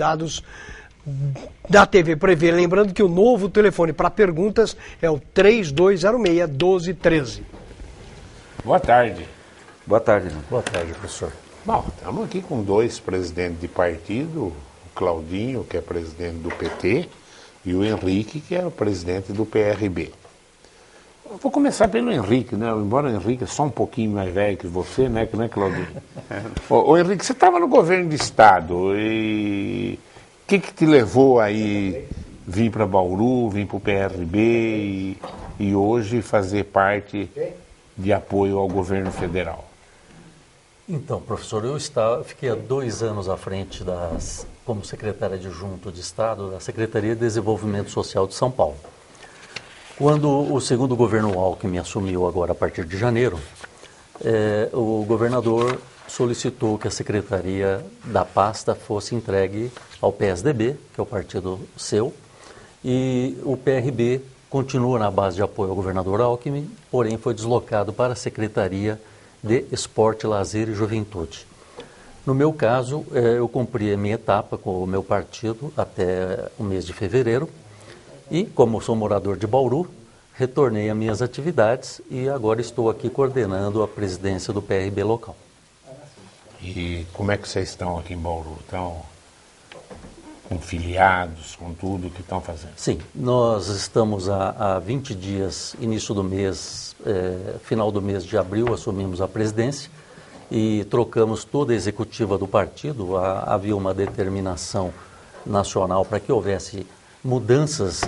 convidados da TV Prevê. Lembrando que o novo telefone para perguntas é o 3206-1213. Boa tarde. Boa tarde. Boa tarde, professor. Bom, estamos aqui com dois presidentes de partido, o Claudinho, que é presidente do PT, e o Henrique, que é o presidente do PRB. Eu vou começar pelo Henrique, né? Embora o Henrique é só um pouquinho mais velho que você, né, Claudinho? Ô, Henrique, você estava no governo de Estado e o que te levou aí vir para Bauru, vir para o PRB e hoje fazer parte de apoio ao governo federal? Então, professor, fiquei há 2 anos à frente como secretário adjunto de Estado da Secretaria de Desenvolvimento Social de São Paulo. Quando o segundo governo Alckmin assumiu agora a partir de janeiro, o governador solicitou que a secretaria da pasta fosse entregue ao PSDB, que é o partido seu, e o PRB continua na base de apoio ao governador Alckmin, porém foi deslocado para a Secretaria de Esporte, Lazer e Juventude. No meu caso, eu cumpri a minha etapa com o meu partido até o mês de fevereiro e, como sou morador de Bauru, retornei às minhas atividades e agora estou aqui coordenando a presidência do PRB local. E como é que vocês estão aqui em Bauru? Estão com filiados, com tudo que estão fazendo? Sim, nós estamos há 20 dias, início do mês, final do mês de abril, assumimos a presidência e trocamos toda a executiva do partido. Havia uma determinação nacional para que houvesse mudanças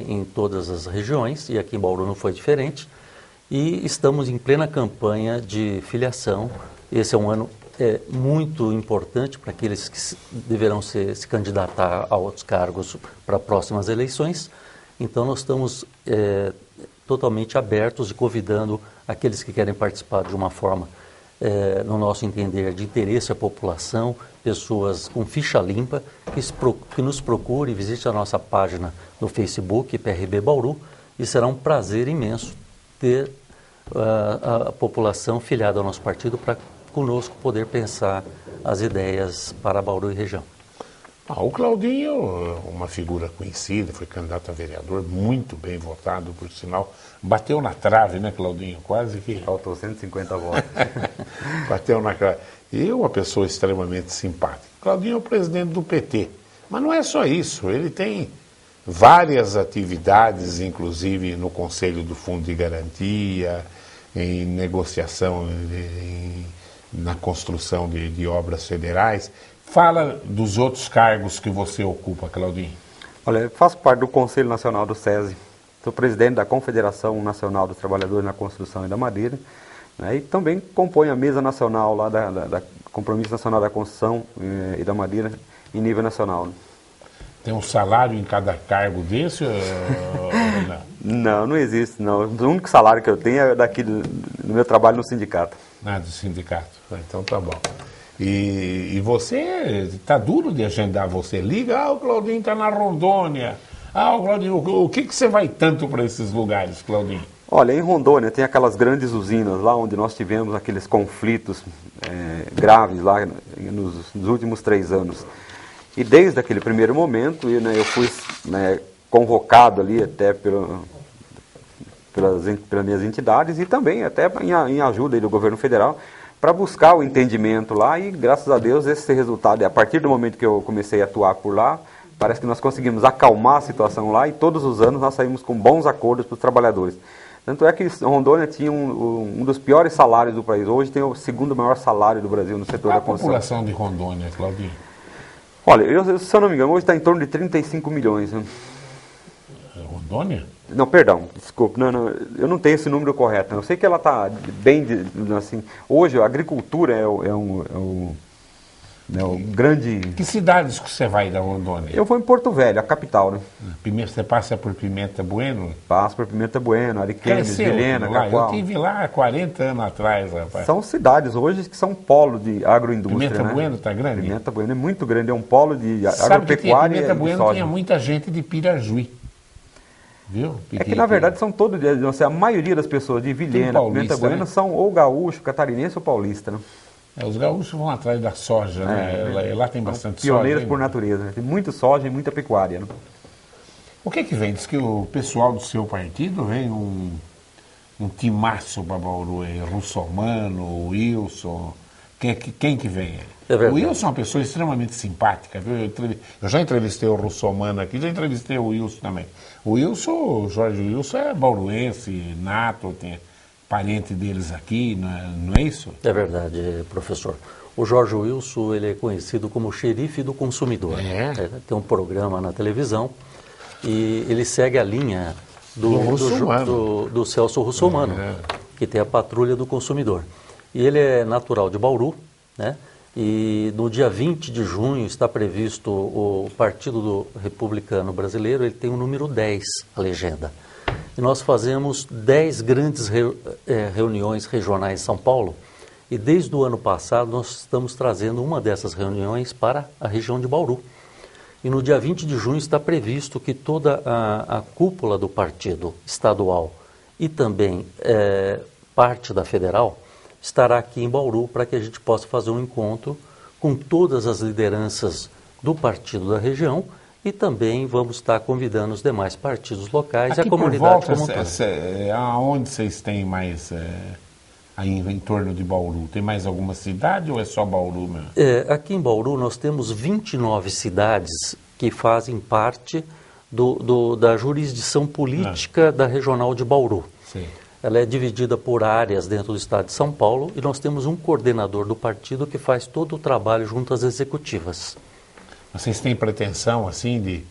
em todas as regiões e aqui em Bauru não foi diferente. E estamos em plena campanha de filiação. Esse é um ano muito importante para aqueles que deverão se candidatar a outros cargos para próximas eleições. Então nós estamos totalmente abertos e convidando aqueles que querem participar de uma forma, no nosso entender, de interesse à população, pessoas com ficha limpa, que nos procure e visite a nossa página no Facebook, PRB Bauru, e será um prazer imenso ter a população filiada ao nosso partido para conosco poder pensar as ideias para Bauru e região. O Claudinho, uma figura conhecida, foi candidato a vereador, muito bem votado, por sinal. Bateu na trave, né, Claudinho? Quase que... Faltou 150 votos. Bateu na trave. E uma pessoa extremamente simpática. Claudinho é o presidente do PT. Mas não é só isso, ele tem várias atividades, inclusive no Conselho do Fundo de Garantia, em negociação, na construção de obras federais. Fala dos outros cargos que você ocupa, Claudinho. Olha, eu faço parte do Conselho Nacional do SESI, sou presidente da Confederação Nacional dos Trabalhadores na Construção e da Madeira, né, e também componho a mesa nacional lá da Compromisso Nacional da Construção e da Madeira em nível nacional. Né. Tem um salário em cada cargo desse? Não existe, não. O único salário que eu tenho é daqui do meu trabalho no sindicato. Do sindicato. Então tá bom. E você, tá duro de agendar, você liga, o Claudinho tá na Rondônia. O Claudinho, o que você vai tanto para esses lugares, Claudinho? Olha, em Rondônia tem aquelas grandes usinas lá onde nós tivemos aqueles conflitos graves lá nos últimos 3 anos. E desde aquele primeiro momento, eu fui convocado ali até pelas minhas entidades e também até em ajuda do governo federal para buscar o entendimento lá e, graças a Deus, esse resultado, a partir do momento que eu comecei a atuar por lá, parece que nós conseguimos acalmar a situação lá e todos os anos nós saímos com bons acordos para os trabalhadores. Tanto é que Rondônia tinha um dos piores salários do país. Hoje tem o segundo maior salário do Brasil no setor da construção. A população de Rondônia, Claudinho? Olha, se eu não me engano, hoje está em torno de 35 milhões. Né? Rondônia? Não, perdão, desculpe, não, eu não tenho esse número correto. Eu sei que ela está bem, assim, hoje a agricultura é o grande... Que cidades que você vai da Rondônia? Eu vou em Porto Velho, a capital, né? Você passa por Pimenta Bueno? Passo por Pimenta Bueno, Ariquemes, Vilhena, Cacoal. Eu estive lá há 40 anos atrás, rapaz. São cidades hoje que são polo de agroindústria. Pimenta Bueno está grande? Pimenta Bueno é muito grande, é um polo de agropecuária. Sabe que Pimenta Bueno tinha muita gente de Pirajuí. Viu? É que na verdade são todos, a maioria das pessoas de Vilhena, Pimenta Bueno, né? São ou gaúcho, catarinense ou paulista, né? Os gaúchos vão atrás da soja, né? Lá tem bastante soja. Pioneiros por natureza, né? Tem muito soja e muita pecuária, né? O que vem? Diz que o pessoal do seu partido vem um timaço para Bauru, Russomano, Wilson. Quem que vem? O Wilson é uma pessoa extremamente simpática, viu? Eu já entrevistei o Russomano aqui, já entrevistei o Wilson também. O Jorge Wilson é bauruense, nato, tem parente deles aqui, não é isso? É verdade, professor. O Jorge Wilson, ele é conhecido como xerife do consumidor. Tem um programa na televisão e ele segue a linha do Celso Russomano, que tem a Patrulha do Consumidor. E ele é natural de Bauru, né? E no dia 20 de junho está previsto o Partido Republicano Brasileiro, ele tem o número 10, a legenda. E nós fazemos 10 grandes reuniões regionais em São Paulo. E desde o ano passado nós estamos trazendo uma dessas reuniões para a região de Bauru. E no dia 20 de junho está previsto que toda a cúpula do partido estadual e também parte da federal estará aqui em Bauru para que a gente possa fazer um encontro com todas as lideranças do partido da região e também vamos estar convidando os demais partidos locais aqui e a comunidade como um todo. Aonde vocês têm mais aí em torno de Bauru? Tem mais alguma cidade ou é só Bauru mesmo? Aqui em Bauru nós temos 29 cidades que fazem parte da jurisdição política da Regional de Bauru. Sim. Ela é dividida por áreas dentro do estado de São Paulo e nós temos um coordenador do partido que faz todo o trabalho junto às executivas. Vocês têm pretensão, assim, de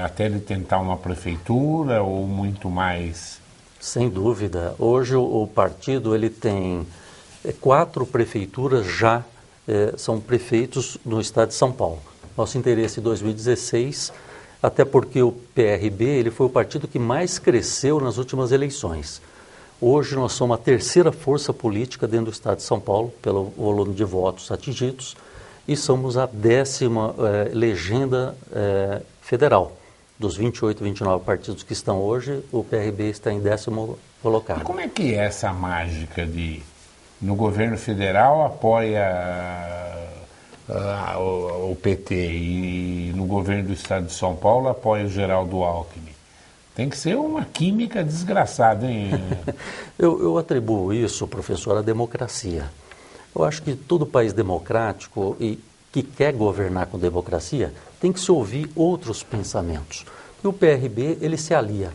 até de tentar uma prefeitura ou muito mais? Sem dúvida. Hoje o partido ele tem 4 prefeituras já são prefeitos no estado de São Paulo. Nosso interesse em 2016, até porque o PRB ele foi o partido que mais cresceu nas últimas eleições. Hoje nós somos a 3ª força política dentro do estado de São Paulo, pelo volume de votos atingidos, e somos a 10ª legenda federal. Dos 28, 29 partidos que estão hoje, o PRB está em 10º colocado. E como é que é essa mágica de, no governo federal, apoia o PT e no governo do estado de São Paulo, apoia o Geraldo Alckmin? Tem que ser uma química desgraçada, hein? Eu atribuo isso, professor, à democracia. Eu acho que todo país democrático e que quer governar com democracia tem que se ouvir outros pensamentos. E o PRB ele se alia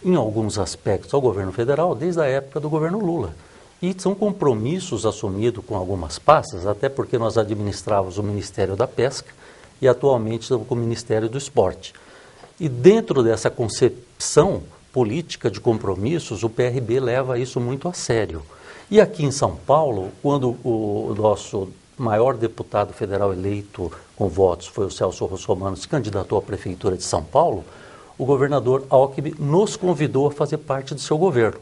em alguns aspectos ao governo federal desde a época do governo Lula. E são compromissos assumidos com algumas pastas, até porque nós administrávamos o Ministério da Pesca e atualmente estamos com o Ministério do Esporte. E dentro dessa concepção política de compromissos, o PRB leva isso muito a sério. E aqui em São Paulo, quando o nosso maior deputado federal eleito com votos foi o Celso Russomano, se candidatou à Prefeitura de São Paulo, o governador Alckmin nos convidou a fazer parte do seu governo.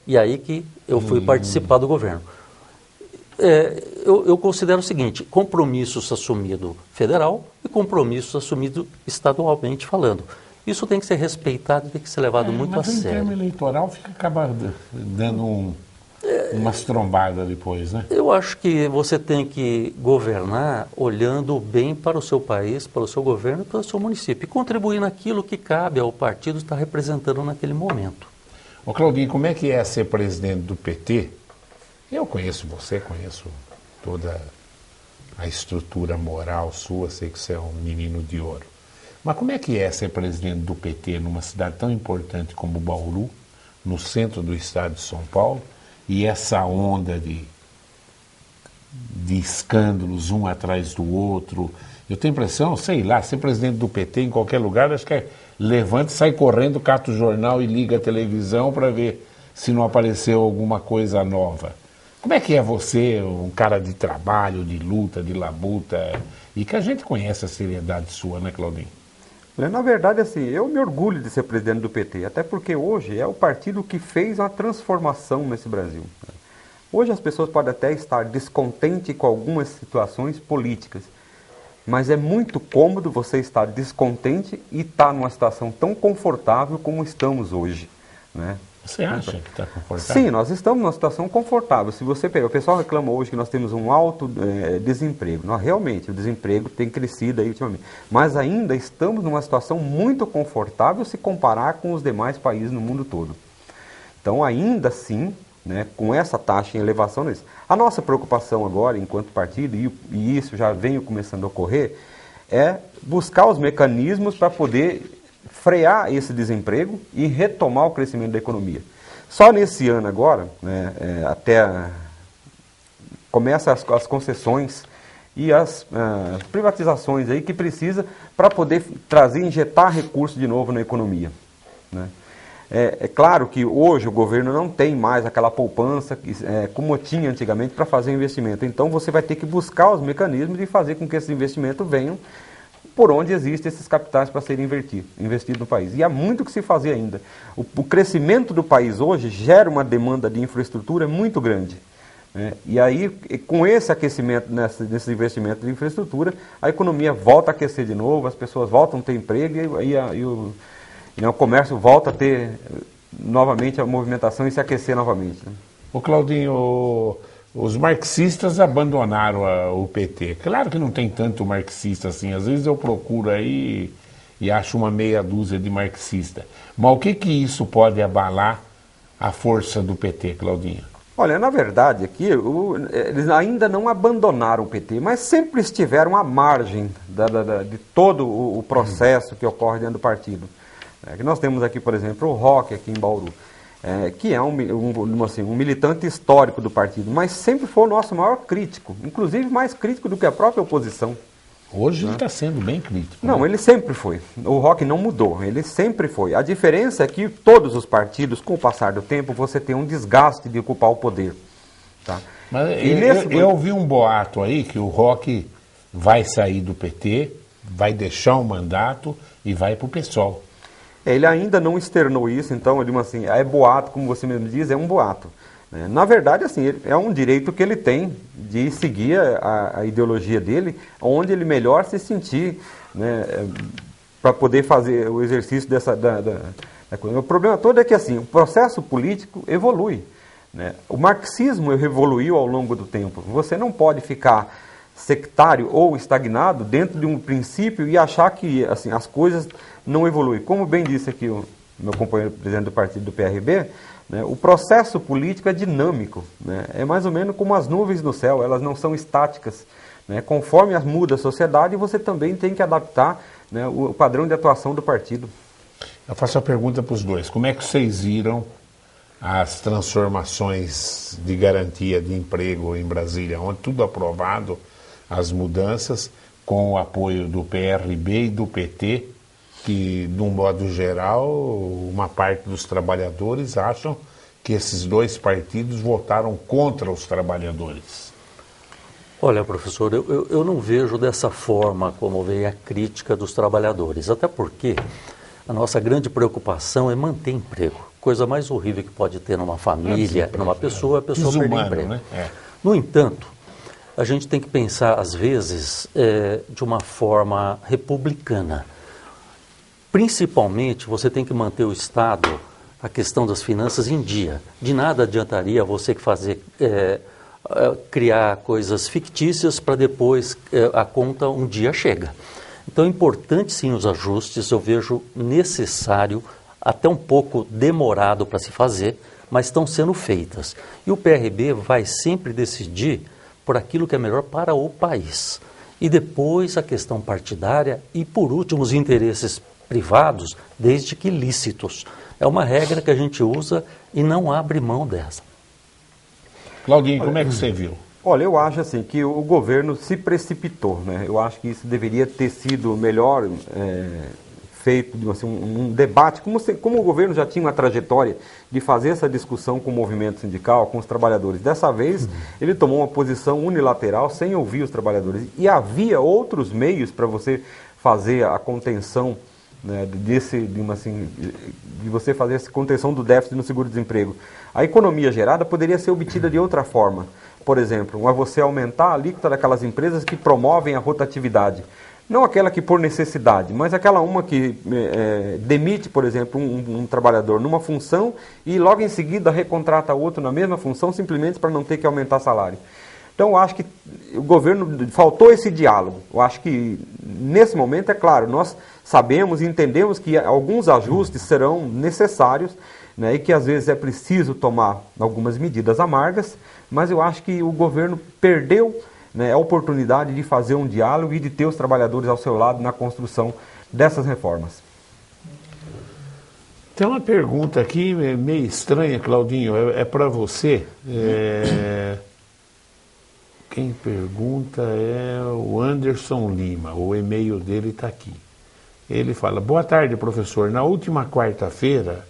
E aí que eu fui participar do governo. Eu considero o seguinte, compromissos assumidos federal e compromissos assumidos estadualmente falando. Isso tem que ser respeitado e tem que ser levado muito a sério. Mas o termo eleitoral acaba dando umas trombadas depois, né? Eu acho que você tem que governar olhando bem para o seu país, para o seu governo e para o seu município. E contribuir naquilo que cabe ao partido estar representando naquele momento. Ô Claudinho, como é que é ser presidente do PT? Eu conheço você, conheço toda a estrutura moral sua, sei que você é um menino de ouro. Mas como é que é ser presidente do PT numa cidade tão importante como Bauru, no centro do estado de São Paulo, e essa onda de escândalos um atrás do outro? Eu tenho a impressão, sei lá, ser presidente do PT em qualquer lugar, acho que levanta, sai correndo, cata o jornal e liga a televisão para ver se não apareceu alguma coisa nova. Como é que é você, um cara de trabalho, de luta, de labuta, e que a gente conhece a seriedade sua, né, Claudinho? Na verdade, assim, eu me orgulho de ser presidente do PT, até porque hoje é o partido que fez uma transformação nesse Brasil. Hoje as pessoas podem até estar descontentes com algumas situações políticas, mas é muito cômodo você estar descontente e estar numa situação tão confortável como estamos hoje, né? Você acha que está confortável? Sim, nós estamos numa situação confortável. Se você pegar, o pessoal reclama hoje que nós temos um alto desemprego. Realmente, o desemprego tem crescido aí ultimamente. Mas ainda estamos numa situação muito confortável se comparar com os demais países no mundo todo. Então, ainda assim, né, com essa taxa em elevação, a nossa preocupação agora, enquanto partido, e isso já vem começando a ocorrer, é buscar os mecanismos para poder frear esse desemprego e retomar o crescimento da economia. Só nesse ano agora, né, até começa as concessões e as privatizações aí que precisa para poder injetar recursos de novo na economia, né? É claro que hoje o governo não tem mais aquela poupança como tinha antigamente para fazer investimento. Então você vai ter que buscar os mecanismos de fazer com que esses investimentos venham por onde existem esses capitais para serem investidos no país. E há muito que se fazer ainda. O crescimento do país hoje gera uma demanda de infraestrutura muito grande, né? E aí, com esse aquecimento, nesse investimento de infraestrutura, a economia volta a aquecer de novo, as pessoas voltam a ter emprego e o comércio volta a ter novamente a movimentação e se aquecer novamente, né? Ô Claudinho, os marxistas abandonaram o PT. Claro que não tem tanto marxista assim. Às vezes eu procuro aí e acho uma meia dúzia de marxista. Mas o que isso pode abalar a força do PT, Claudinho? Olha, na verdade aqui, eles ainda não abandonaram o PT, mas sempre estiveram à margem de todo o processo que ocorre dentro do partido. Nós temos aqui, por exemplo, o Roque aqui em Bauru, que é um militante histórico do partido, mas sempre foi o nosso maior crítico, inclusive mais crítico do que a própria oposição. Hoje ele está sendo bem crítico. Não, né? Ele sempre foi. O Roque não mudou, ele sempre foi. A diferença é que todos os partidos, com o passar do tempo, você tem um desgaste de ocupar o poder. Tá? Mas eu ouvi um boato aí que o Roque vai sair do PT, vai deixar o mandato e vai para o PSOL. Ele ainda não externou isso, então, eu digo assim, é boato, como você mesmo diz, é um boato. Na verdade, assim, é um direito que ele tem de seguir a ideologia dele, onde ele melhor se sentir, né, para poder fazer o exercício da coisa. O problema todo é que, assim, o processo político evolui, né? O marxismo evoluiu ao longo do tempo. Você não pode ficar sectário ou estagnado dentro de um princípio e achar que, assim, as coisas não evoluem. Como bem disse aqui o meu companheiro presidente do partido do PRB, né, o processo político é dinâmico, né? É mais ou menos como as nuvens no céu, elas não são estáticas, né? Conforme muda a sociedade, você também tem que adaptar, né, o padrão de atuação do partido. Eu faço a pergunta para os dois. Como é que vocês viram as transformações de garantia de emprego em Brasília, onde tudo aprovado, as mudanças, com o apoio do PRB e do PT, que, de um modo geral, uma parte dos trabalhadores acham que esses dois partidos votaram contra os trabalhadores? Olha, professor, eu não vejo dessa forma como veio a crítica dos trabalhadores, até porque a nossa grande preocupação é manter emprego. Coisa mais horrível que pode ter numa família, numa pessoa, a pessoa perder emprego. Né? No entanto, a gente tem que pensar, às vezes, de uma forma republicana. Principalmente, você tem que manter o Estado, a questão das finanças em dia. De nada adiantaria você criar coisas fictícias para depois a conta um dia chega. Então é importante sim os ajustes, eu vejo necessário, até um pouco demorado para se fazer, mas estão sendo feitas. E o PRB vai sempre decidir por aquilo que é melhor para o país. E depois a questão partidária e, por último, os interesses privados, desde que lícitos. É uma regra que a gente usa e não abre mão dessa. Claudinho, como é que você viu? Olha, eu acho assim que o governo se precipitou, né? Eu acho que isso deveria ter sido melhor feito, assim, um debate, como o governo já tinha uma trajetória de fazer essa discussão com o movimento sindical, com os trabalhadores. Dessa vez, ele tomou uma posição unilateral, sem ouvir os trabalhadores. E havia outros meios para você fazer a contenção, né, de você fazer essa contenção do déficit no seguro-desemprego. A economia gerada poderia ser obtida de outra forma. Por exemplo, você aumentar a alíquota daquelas empresas que promovem a rotatividade. Não aquela que por necessidade, mas aquela uma que demite, por exemplo, um trabalhador numa função e logo em seguida recontrata outro na mesma função simplesmente para não ter que aumentar salário. Então, eu acho que o governo faltou esse diálogo. Eu acho que, nesse momento, é claro, nós sabemos e entendemos que alguns ajustes serão necessários, né, e que, às vezes, é preciso tomar algumas medidas amargas, mas eu acho que o governo perdeu, né, a oportunidade de fazer um diálogo e de ter os trabalhadores ao seu lado na construção dessas reformas. Tem uma pergunta aqui meio estranha, Claudinho, é para você. Quem pergunta é o Anderson Lima, o e-mail dele está aqui. Ele fala: boa tarde, professor. Na última quarta-feira,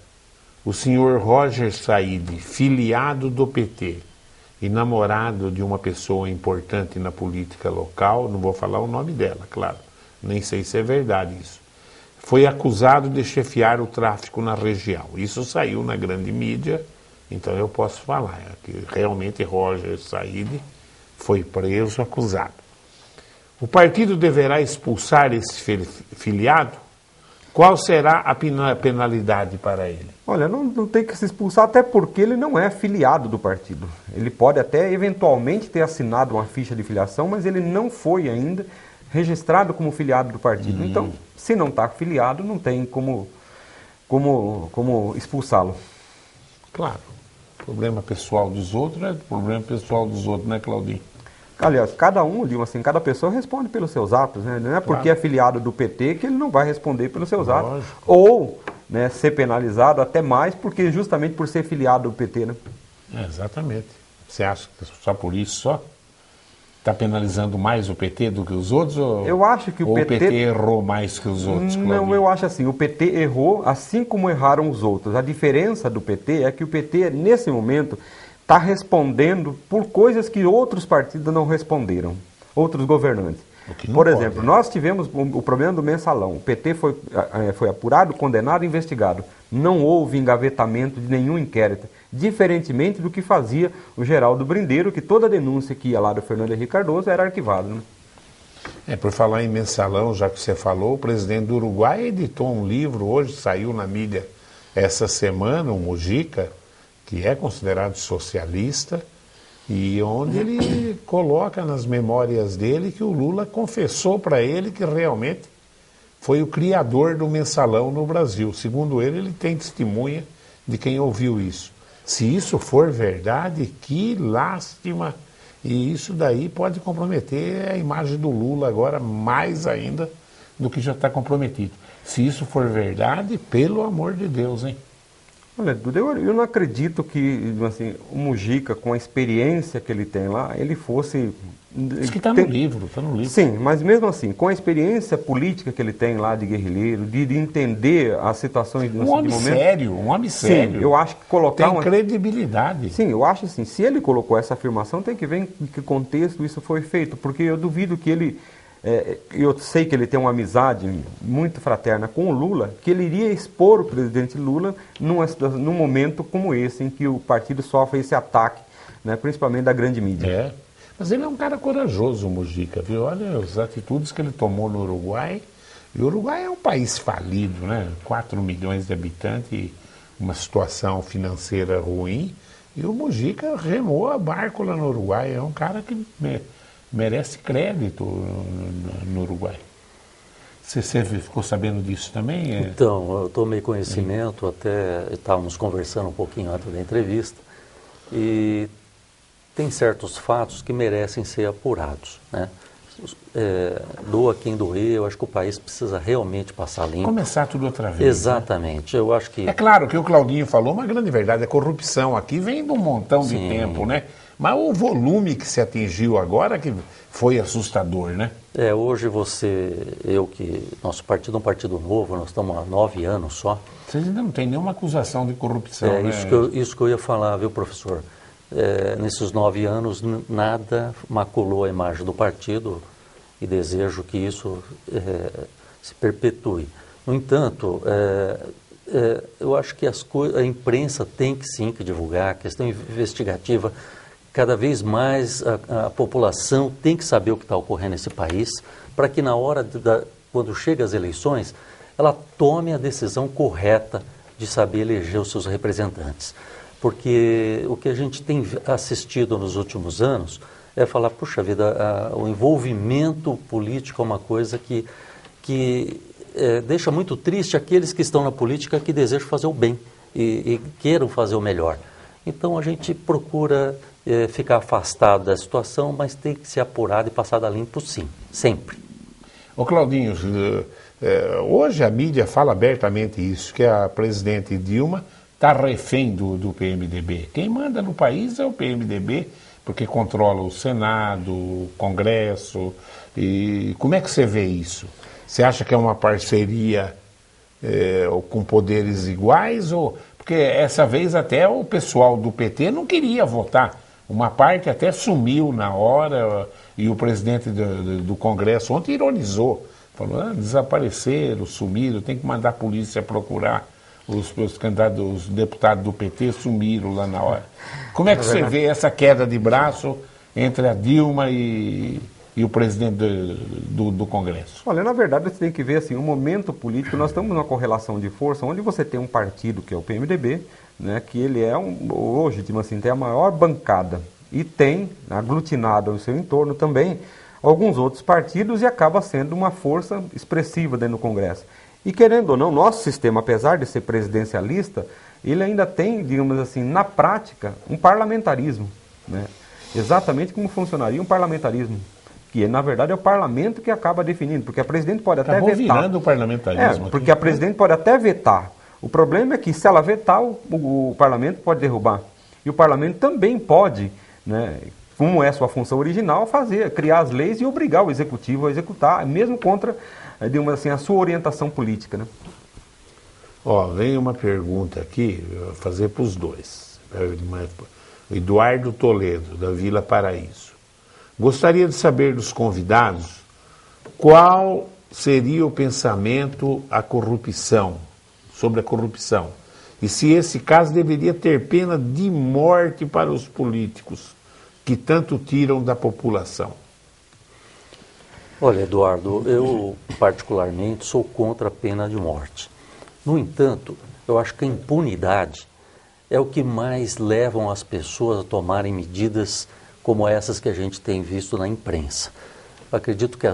o senhor Roger Said, filiado do PT e namorado de uma pessoa importante na política local, não vou falar o nome dela, claro, nem sei se é verdade isso, foi acusado de chefiar o tráfico na região. Isso saiu na grande mídia, então eu posso falar que realmente Roger Said foi preso, acusado. O partido deverá expulsar esse filiado? Qual será a penalidade para ele? Olha, não tem que se expulsar, até porque ele não é filiado do partido. Ele pode até eventualmente ter assinado uma ficha de filiação, mas ele não foi ainda registrado como filiado do partido. Então, se não está filiado, não tem como expulsá-lo. Claro. Problema pessoal dos outros é problema pessoal dos outros, né, Claudinho? Aliás, cada pessoa responde pelos seus atos, né? Não é porque é filiado do PT que ele não vai responder pelos seus atos. Ou, né, ser penalizado até mais, porque justamente por ser filiado do PT, né? Exatamente. Você acha que só por isso só? Está penalizando mais o PT do que os outros? Ou eu acho que o PT errou mais que os outros, Claudinho? Não, eu acho assim, o PT errou assim como erraram os outros. A diferença do PT é que o PT, nesse momento, está respondendo por coisas que outros partidos não responderam, outros governantes. Por exemplo, nós tivemos o problema do mensalão. O PT foi apurado, condenado, investigado. Não houve engavetamento de nenhum inquérito, diferentemente do que fazia o Geraldo Brindeiro, que toda denúncia que ia lá do Fernando Henrique Cardoso era arquivada, né? Por falar em mensalão, já que você falou, o presidente do Uruguai editou um livro, hoje saiu na mídia essa semana, o Mujica, que é considerado socialista, e onde ele coloca nas memórias dele que o Lula confessou para ele que realmente foi o criador do mensalão no Brasil. Segundo ele tem testemunha de quem ouviu isso. Se isso for verdade, que lástima! E isso daí pode comprometer a imagem do Lula agora mais ainda do que já está comprometido. Se isso for verdade, pelo amor de Deus, hein? Olha, Duda, eu não acredito que assim, o Mujica, com a experiência que ele tem lá, ele fosse... Isso que está no livro, está no livro. Sim, mas mesmo assim, com a experiência política que ele tem lá de guerrilheiro, de entender as situações de momento... Um homem sério. Sim, eu acho que colocar... Tem credibilidade. Sim, eu acho assim, se ele colocou essa afirmação, tem que ver em que contexto isso foi feito, porque eu duvido que ele... eu sei que ele tem uma amizade muito fraterna com o Lula, que ele iria expor o presidente Lula num momento como esse, em que o partido sofre esse ataque, né, principalmente da grande mídia. Mas ele é um cara corajoso, o Mujica, viu? Olha as atitudes que ele tomou no Uruguai. E o Uruguai é um país falido, né? 4 milhões de habitantes, uma situação financeira ruim. E o Mujica remou a barco lá no Uruguai. É um cara que merece crédito no Uruguai. Você ficou sabendo disso também? Então, eu tomei conhecimento, até estávamos conversando um pouquinho antes da entrevista, e tem certos fatos que merecem ser apurados, né? Doa quem doer, eu acho que o país precisa realmente passar limpo. Começar tudo outra vez. Exatamente, né? Eu acho que... É claro que o Claudinho falou uma grande verdade, a corrupção aqui vem de um montão de tempo, né? Mas o volume que se atingiu agora que foi assustador, né? Hoje nosso partido é um partido novo, nós estamos há 9 anos só. Vocês ainda não tem nenhuma acusação de corrupção, né? Isso que eu ia falar, viu, professor? Nesses 9 anos, nada maculou a imagem do partido e desejo que isso se perpetue. No entanto, eu acho que a imprensa tem que sim que divulgar, a questão investigativa cada vez mais a população tem que saber o que está ocorrendo nesse país, para que na hora, quando chega as eleições, ela tome a decisão correta de saber eleger os seus representantes. Porque o que a gente tem assistido nos últimos anos é falar, puxa vida, o envolvimento político é uma coisa que deixa muito triste aqueles que estão na política que desejam fazer o bem e queiram fazer o melhor. Então a gente procura ficar afastado da situação, mas tem que ser apurado e passado a limpo sim, sempre. Ô Claudinho, hoje a mídia fala abertamente isso, que a presidente Dilma está refém do PMDB. Quem manda no país é o PMDB, porque controla o Senado, o Congresso. E como é que você vê isso? Você acha que é uma parceria com poderes iguais? Porque essa vez até o pessoal do PT não queria votar. Uma parte até sumiu na hora e o presidente do Congresso ontem ironizou. Falou, desapareceram, sumiram, tem que mandar a polícia procurar. Os candidatos, os deputados do PT sumiram lá na hora. Como é que você vê essa queda de braço entre a Dilma e o presidente do Congresso? Olha, na verdade você tem que ver assim, o momento político, nós estamos numa correlação de força, onde você tem um partido que é o PMDB, né, que ele é hoje, tipo assim, tem a maior bancada e tem aglutinado ao seu entorno também alguns outros partidos e acaba sendo uma força expressiva dentro do Congresso. E querendo ou não, nosso sistema, apesar de ser presidencialista, ele ainda tem, digamos assim, na prática, um parlamentarismo, né? Exatamente como funcionaria um parlamentarismo, que na verdade é o parlamento que acaba definindo, porque a presidente pode até vetar. Virando o parlamentarismo. Porque a presidente pode até vetar. O problema é que se ela vetar, o parlamento pode derrubar. E o parlamento também pode, né, como é sua função original, criar as leis e obrigar o executivo a executar, mesmo contra, digamos assim, a sua orientação política, né? Vem uma pergunta aqui, eu vou fazer para os dois. O Eduardo Toledo, da Vila Paraíso. Gostaria de saber dos convidados qual seria o pensamento sobre a corrupção. E se esse caso deveria ter pena de morte para os políticos que tanto tiram da população. Olha, Eduardo, eu particularmente sou contra a pena de morte. No entanto, eu acho que a impunidade é o que mais levam as pessoas a tomarem medidas como essas que a gente tem visto na imprensa. Eu acredito que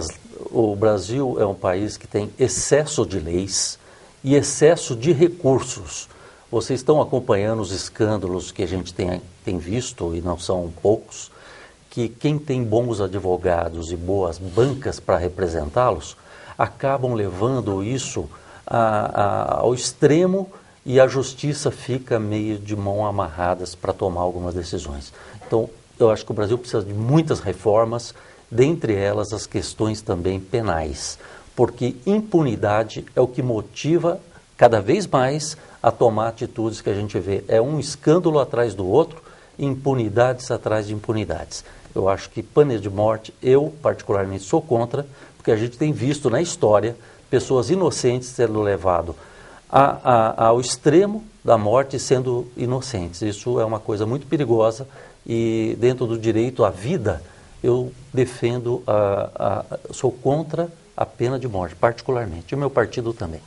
o Brasil é um país que tem excesso de leis e excesso de recursos. Vocês estão acompanhando os escândalos que a gente tem visto, e não são poucos, que quem tem bons advogados e boas bancas para representá-los, acabam levando isso ao extremo e a justiça fica meio de mão amarradas para tomar algumas decisões. Então, eu acho que o Brasil precisa de muitas reformas, dentre elas as questões também penais, porque impunidade é o que motiva cada vez mais a tomar atitudes que a gente vê. É um escândalo atrás do outro, impunidades atrás de impunidades. Eu acho que pena de morte, eu particularmente sou contra, porque a gente tem visto na história pessoas inocentes sendo levadas ao extremo da morte sendo inocentes. Isso é uma coisa muito perigosa e dentro do direito à vida, eu defendo, sou contra a pena de morte, particularmente. E o meu partido também.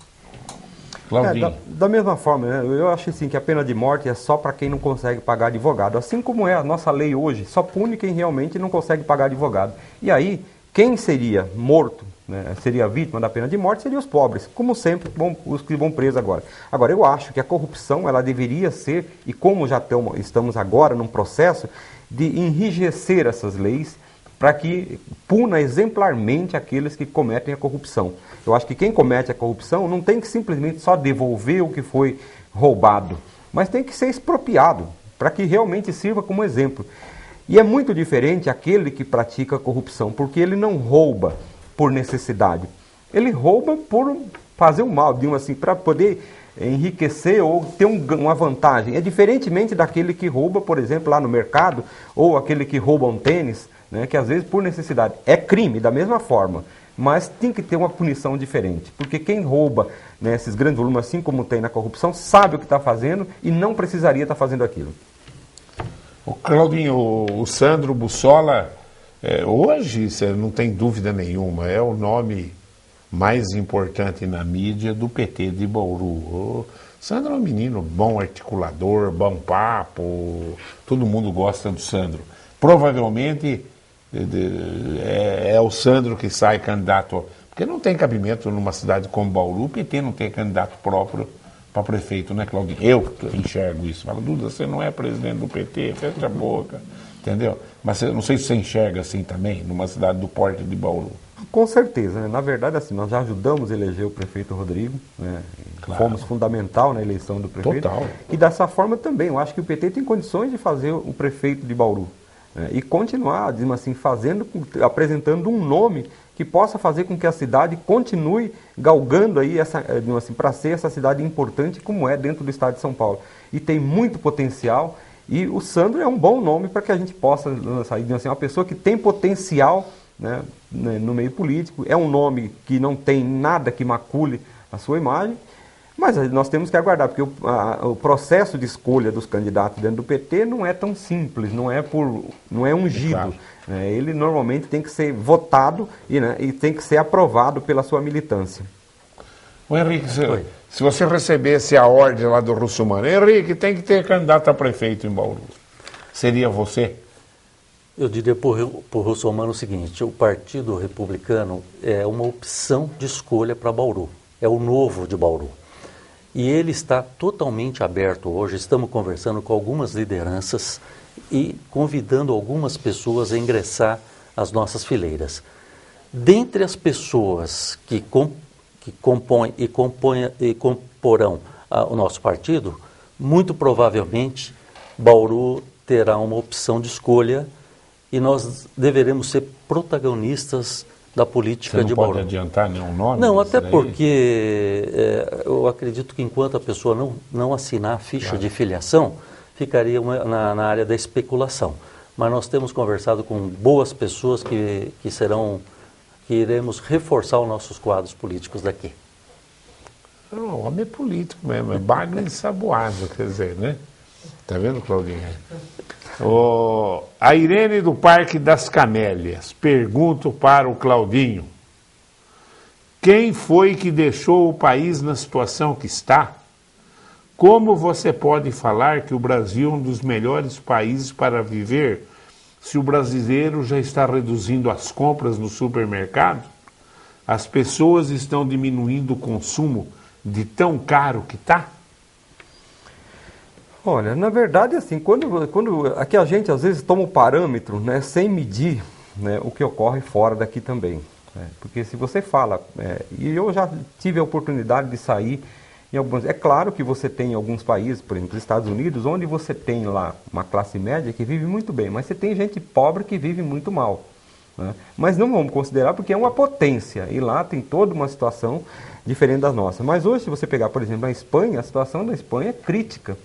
Da mesma forma, né, eu acho assim, que a pena de morte é só para quem não consegue pagar advogado. Assim como é a nossa lei hoje, só pune quem realmente não consegue pagar advogado. E aí, quem seria morto, né, seria vítima da pena de morte, seriam os pobres, como sempre, os que vão presos agora. Agora, eu acho que a corrupção, ela deveria ser, e como já estamos agora num processo de enrijecer essas leis, para que puna exemplarmente aqueles que cometem a corrupção. Eu acho que quem comete a corrupção não tem que simplesmente só devolver o que foi roubado, mas tem que ser expropriado, para que realmente sirva como exemplo. E é muito diferente aquele que pratica a corrupção, porque ele não rouba por necessidade. Ele rouba por fazer o mal, digamos assim, para poder enriquecer ou ter uma vantagem. É diferentemente daquele que rouba, por exemplo, lá no mercado, ou aquele que rouba um tênis, né, que às vezes por necessidade é crime da mesma forma, mas tem que ter uma punição diferente, porque quem rouba, né, esses grandes volumes, assim como tem na corrupção, sabe o que está fazendo e não precisaria estar fazendo aquilo. O Claudinho, o Sandro Bussola, hoje, você não tem dúvida nenhuma, é o nome mais importante na mídia do PT de Bauru. O Sandro é um menino bom articulador, bom papo, todo mundo gosta do Sandro. Provavelmente é o Sandro que sai candidato, porque não tem cabimento numa cidade como Bauru, o PT não tem candidato próprio para prefeito, né, Claudinho? Eu enxergo isso. Falo, Duda, você não é presidente do PT, fecha a boca, entendeu? Mas eu não sei se você enxerga assim também, numa cidade do porte de Bauru. Com certeza, né? Na verdade, assim, nós já ajudamos a eleger o prefeito Rodrigo, né? Claro. Fomos fundamental na eleição do prefeito. Total. E dessa forma também, eu acho que o PT tem condições de fazer o prefeito de Bauru, né? E continuar, digamos assim, apresentando um nome que possa fazer com que a cidade continue galgando aí assim, para ser essa cidade importante como é dentro do estado de São Paulo. E tem muito potencial, e o Sandro é um bom nome para que a gente possa lançar, assim, uma pessoa que tem potencial, né, no meio político, é um nome que não tem nada que macule a sua imagem, mas nós temos que aguardar, porque o processo de escolha dos candidatos dentro do PT não é tão simples, não é ungido. Claro. Ele normalmente tem que ser votado e tem que ser aprovado pela sua militância. O Henrique, se você recebesse a ordem lá do Russomano, Henrique, tem que ter candidato a prefeito em Bauru, seria você? Eu diria para o Russomano o seguinte, o Partido Republicano é uma opção de escolha para Bauru, é o novo de Bauru. E ele está totalmente aberto hoje, estamos conversando com algumas lideranças e convidando algumas pessoas a ingressar às nossas fileiras. Dentre as pessoas que compõem e comporão o nosso partido, muito provavelmente Bauru terá uma opção de escolha e nós deveremos ser protagonistas da política de Bauru. Você não pode adiantar nenhum nome? Não, até porque eu acredito que enquanto a pessoa não assinar a ficha de filiação, ficaria na área da especulação. Mas nós temos conversado com boas pessoas que iremos reforçar os nossos quadros políticos daqui. O homem é político mesmo, é bagre ensaboado, quer dizer, né? Tá vendo, Claudinho? A Irene do Parque das Camélias, pergunto para o Claudinho, quem foi que deixou o país na situação que está? Como você pode falar que o Brasil é um dos melhores países para viver se o brasileiro já está reduzindo as compras no supermercado? As pessoas estão diminuindo o consumo de tão caro que está? Olha, na verdade, assim, quando aqui a gente às vezes toma um parâmetro, né, sem medir, né, o que ocorre fora daqui também. Né? Porque se você fala, e eu já tive a oportunidade de sair em alguns... É claro que você tem alguns países, por exemplo, os Estados Unidos, onde você tem lá uma classe média que vive muito bem, mas você tem gente pobre que vive muito mal. Né? Mas não vamos considerar porque é uma potência, e lá tem toda uma situação diferente da nossa. Mas hoje, se você pegar, por exemplo, a Espanha, a situação da Espanha é crítica.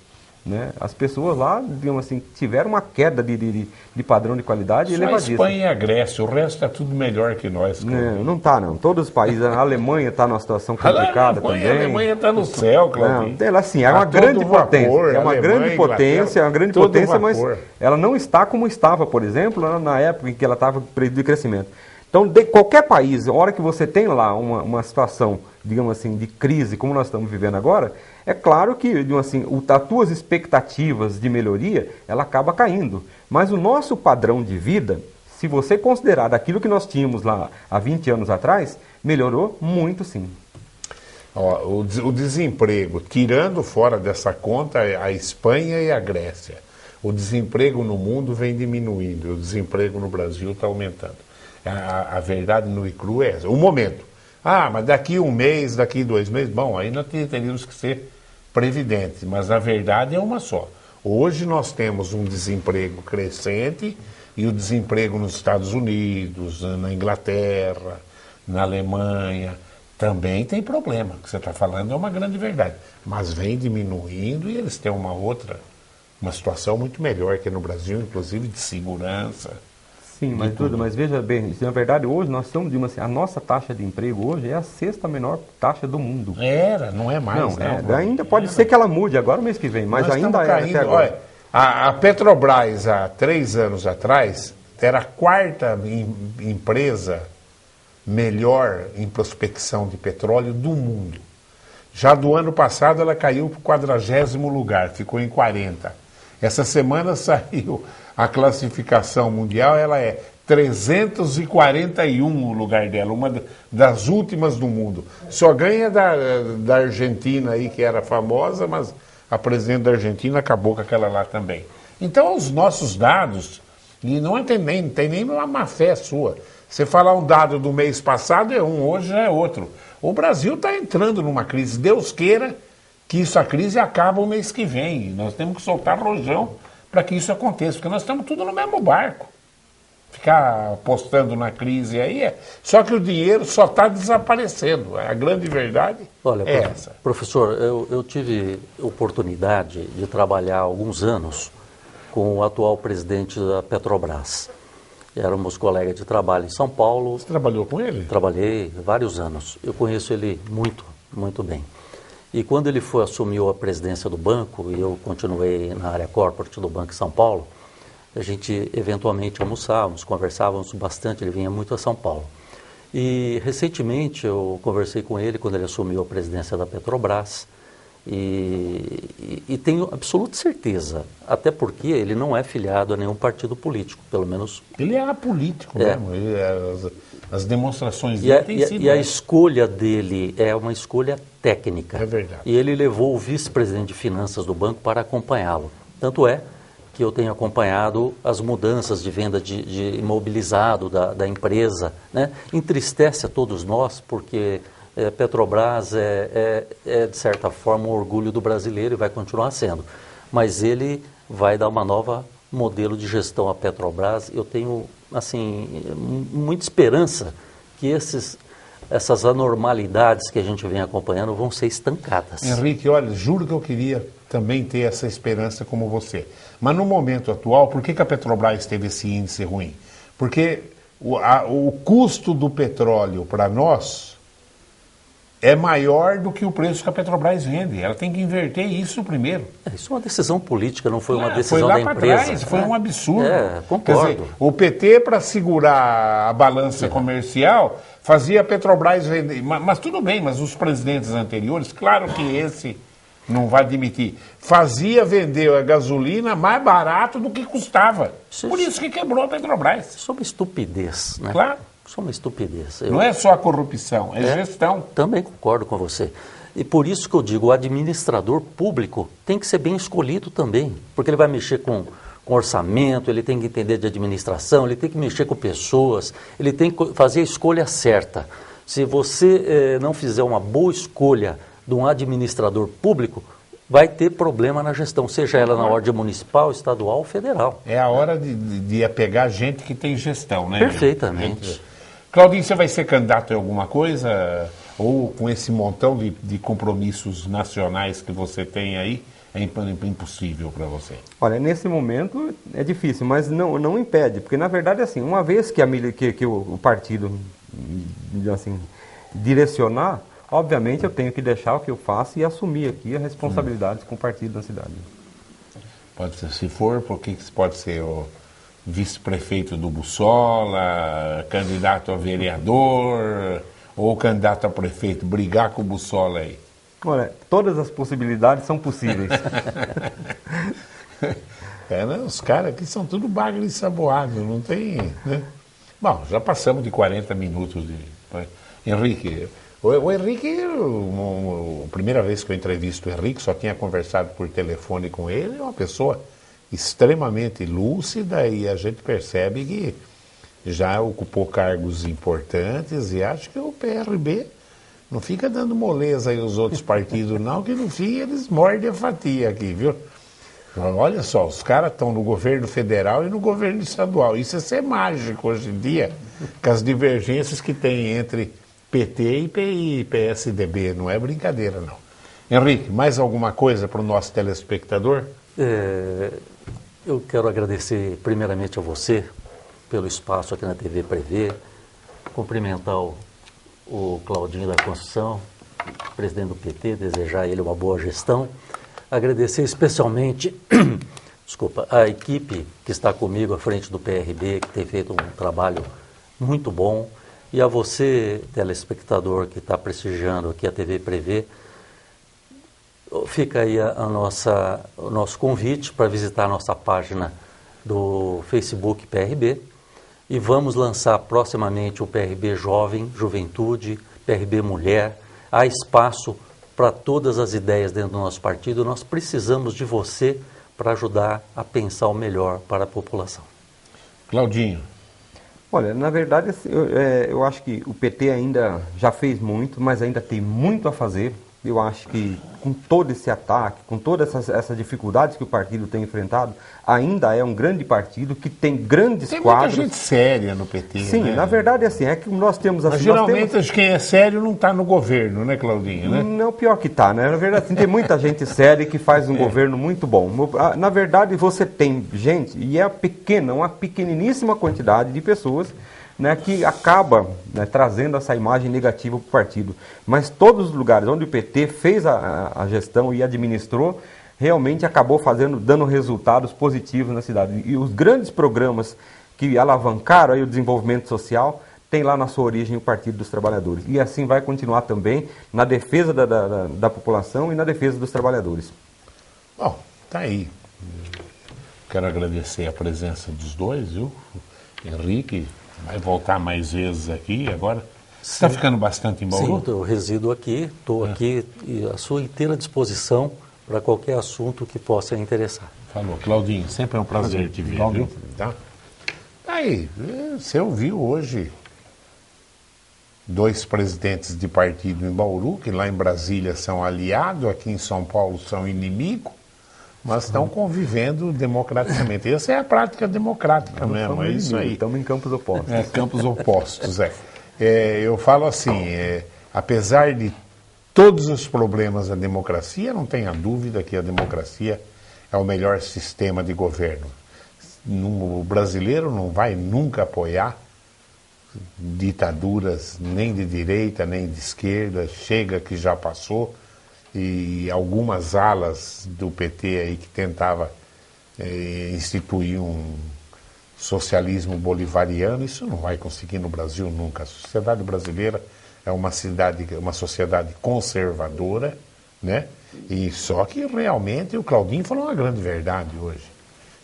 Né? As pessoas lá, digamos assim, tiveram uma queda de padrão de qualidade elevadíssima. Só a Espanha e a Grécia, o resto é tudo melhor que nós. Não está, não. Todos os países, a Alemanha está numa situação complicada também. A Alemanha está no céu, Claudinho. Ela, assim, é uma grande potência. É uma grande potência, mas ela não está como estava, por exemplo, na época em que ela estava de crescimento. Então, de qualquer país, a hora que você tem lá uma situação, digamos assim, de crise, como nós estamos vivendo agora, é claro que, digamos assim, as tuas expectativas de melhoria, ela acaba caindo. Mas o nosso padrão de vida, se você considerar daquilo que nós tínhamos lá há 20 anos atrás, melhorou muito, sim. O desemprego, tirando fora dessa conta a Espanha e a Grécia, o desemprego no mundo vem diminuindo, o desemprego no Brasil está aumentando. A verdade nua e crua é essa. O momento. Mas daqui um mês, daqui 2 meses, bom, aí nós teríamos que ser previdentes, mas a verdade é uma só. Hoje nós temos um desemprego crescente e o desemprego nos Estados Unidos, na Inglaterra, na Alemanha, também tem problema. O que você está falando é uma grande verdade. Mas vem diminuindo e eles têm uma situação muito melhor que no Brasil, inclusive de segurança. Sim, mas veja bem, na verdade hoje nós estamos, a nossa taxa de emprego hoje é a 6ª menor taxa do mundo. Não é mais. Ainda pode ser que ela mude agora, mês que vem, mas nós ainda caindo, até agora. A Petrobras, há 3 anos atrás, era a quarta empresa melhor em prospecção de petróleo do mundo. Já do ano passado ela caiu para o 40º lugar, ficou em 40. Essa semana saiu a classificação mundial, ela é 341 o lugar dela, uma das últimas do mundo. Só ganha da Argentina aí, que era famosa, mas a presidente da Argentina acabou com aquela lá também. Então, os nossos dados, e não tem nem uma má fé sua. Você falar um dado do mês passado é um, hoje já é outro. O Brasil está entrando numa crise. Deus queira que a crise acabe o mês que vem. Nós temos que soltar rojão para que isso aconteça, porque nós estamos tudo no mesmo barco. Ficar apostando na crise aí só que o dinheiro só está desaparecendo. A grande verdade é essa. Professor, eu tive oportunidade de trabalhar há alguns anos com o atual presidente da Petrobras. Éramos colegas de trabalho em São Paulo. Você trabalhou com ele? Trabalhei vários anos. Eu conheço ele muito, muito bem. E quando ele assumiu a presidência do banco, e eu continuei na área corporate do Banco de São Paulo, a gente eventualmente almoçávamos, conversávamos bastante, ele vinha muito a São Paulo. E recentemente eu conversei com ele quando ele assumiu a presidência da Petrobras e tenho absoluta certeza, até porque ele não é filiado a nenhum partido político, pelo menos... Ele é apolítico mesmo, as demonstrações dele têm sido... E a escolha dele é uma escolha técnica. É verdade. E ele levou o vice-presidente de finanças do banco para acompanhá-lo. Tanto é que eu tenho acompanhado as mudanças de venda de imobilizado da empresa, né? Entristece a todos nós, porque Petrobras de certa forma, um orgulho do brasileiro e vai continuar sendo. Mas ele vai dar uma nova modelo de gestão à Petrobras. Eu tenho, assim, muita esperança que essas anormalidades que a gente vem acompanhando vão ser estancadas. Henrique, olha, juro que eu queria também ter essa esperança como você. Mas no momento atual, por que a Petrobras teve esse índice ruim? Porque o custo do petróleo para nós é maior do que o preço que a Petrobras vende. Ela tem que inverter isso primeiro. Isso é uma decisão política, não foi uma decisão da empresa. Foi lá para trás, foi um absurdo. Concordo. Quer dizer, o PT, para segurar a balança comercial, fazia a Petrobras vender. Mas tudo bem, mas os presidentes anteriores, claro que esse não vai admitir, fazia vender a gasolina mais barato do que custava. Por isso que quebrou a Petrobras. Isso é uma estupidez, né? Claro. Isso é uma estupidez. Não é só a corrupção, é gestão. Também concordo com você. E por isso que eu digo, o administrador público tem que ser bem escolhido também, porque ele vai mexer com orçamento, ele tem que entender de administração, ele tem que mexer com pessoas, ele tem que fazer a escolha certa. Se você não fizer uma boa escolha de um administrador público, vai ter problema na gestão, seja ela na ordem municipal, estadual ou federal. É a hora de apegar gente que tem gestão, né? Perfeitamente. Claudinho, você vai ser candidato em alguma coisa? Ou com esse montão de compromissos nacionais que você tem aí, é impossível para você? Olha, nesse momento é difícil, mas não impede, porque na verdade assim, uma vez que o partido assim, direcionar, obviamente eu tenho que deixar o que eu faço e assumir aqui as responsabilidades com o partido da cidade. Pode ser, se for, porque pode ser o vice-prefeito do Bussola, candidato a vereador, ou candidato a prefeito, brigar com o Bussola aí. Olha, todas as possibilidades são possíveis. Né? Os caras aqui são tudo bagre e saboado, não tem... Né? Bom, já passamos de 40 minutos de... Henrique... O Henrique, a primeira vez que eu entrevisto o Henrique, só tinha conversado por telefone com ele, é uma pessoa extremamente lúcida e a gente percebe que já ocupou cargos importantes e acho que o PRB não fica dando moleza aí aos outros partidos não, que no fim eles mordem a fatia aqui, viu? Olha só, os caras estão no governo federal e no governo estadual. Isso é ser mágico hoje em dia, com as divergências que tem entre PT e PSDB, não é brincadeira não. Henrique, mais alguma coisa para o nosso telespectador? Eu quero agradecer primeiramente a você pelo espaço aqui na TV Prevê, cumprimentar o Claudinho da Construção, presidente do PT, desejar a ele uma boa gestão, agradecer especialmente Desculpa, a equipe que está comigo à frente do PRB, que tem feito um trabalho muito bom, e a você, telespectador, que está prestigiando aqui a TV Prevê, fica aí o nosso convite para visitar a nossa página do Facebook PRB, e vamos lançar proximamente o PRB Jovem, Juventude, PRB Mulher. Há espaço para todas as ideias dentro do nosso partido. Nós precisamos de você para ajudar a pensar o melhor para a população. Claudinho. Olha, na verdade, eu acho que o PT ainda já fez muito, mas ainda tem muito a fazer. Eu acho que com todo esse ataque, com todas essas dificuldades que o partido tem enfrentado, ainda é um grande partido que tem grandes quadros. Tem muita gente séria no PT, Sim, né? na verdade é assim, é que nós temos... Assim, Mas geralmente quem é sério não está no governo, né, Claudinho? Né? Não, pior que está, né? Na verdade, assim, tem muita gente séria que faz um governo muito bom. Na verdade, você tem gente, e é uma pequeniníssima quantidade de pessoas, né, que acaba, né, trazendo essa imagem negativa para o partido. Mas todos os lugares onde o PT fez a gestão e administrou, realmente acabou dando resultados positivos na cidade. E os grandes programas que alavancaram aí o desenvolvimento social tem lá na sua origem o Partido dos Trabalhadores. E assim vai continuar também na defesa da população e na defesa dos trabalhadores. Bom, tá aí. Quero agradecer a presença dos dois, viu? Henrique vai voltar mais vezes aqui agora. Você está ficando bastante em Bauru? Sim, eu resido aqui, estou aqui e à sua inteira disposição para qualquer assunto que possa interessar. Falou. Claudinho, sempre é um prazer te ver, viu? Tá? Aí, você ouviu hoje 2 presidentes de partido em Bauru, que lá em Brasília são aliados, aqui em São Paulo são inimigos, mas estão convivendo democraticamente. Essa é a prática democrática mesmo, é isso aí. Estamos em campos opostos. É, campos opostos, eu falo assim, apesar de todos os problemas da democracia, não tenha dúvida que a democracia é o melhor sistema de governo. O brasileiro não vai nunca apoiar ditaduras nem de direita, nem de esquerda, chega que já passou, e algumas alas do PT aí que tentava instituir um socialismo bolivariano, isso não vai conseguir no Brasil nunca. A sociedade brasileira é uma sociedade conservadora, né? E só que realmente o Claudinho falou uma grande verdade hoje.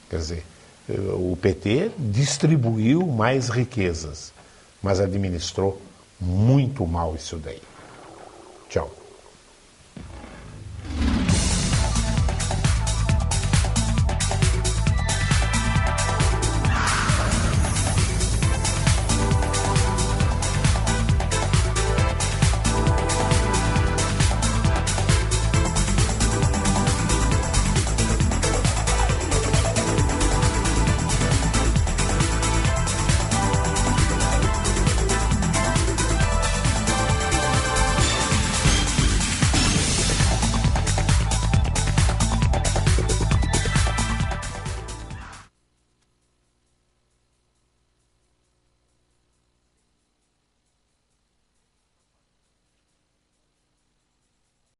Quer dizer, o PT distribuiu mais riquezas, mas administrou muito mal isso daí. Tchau.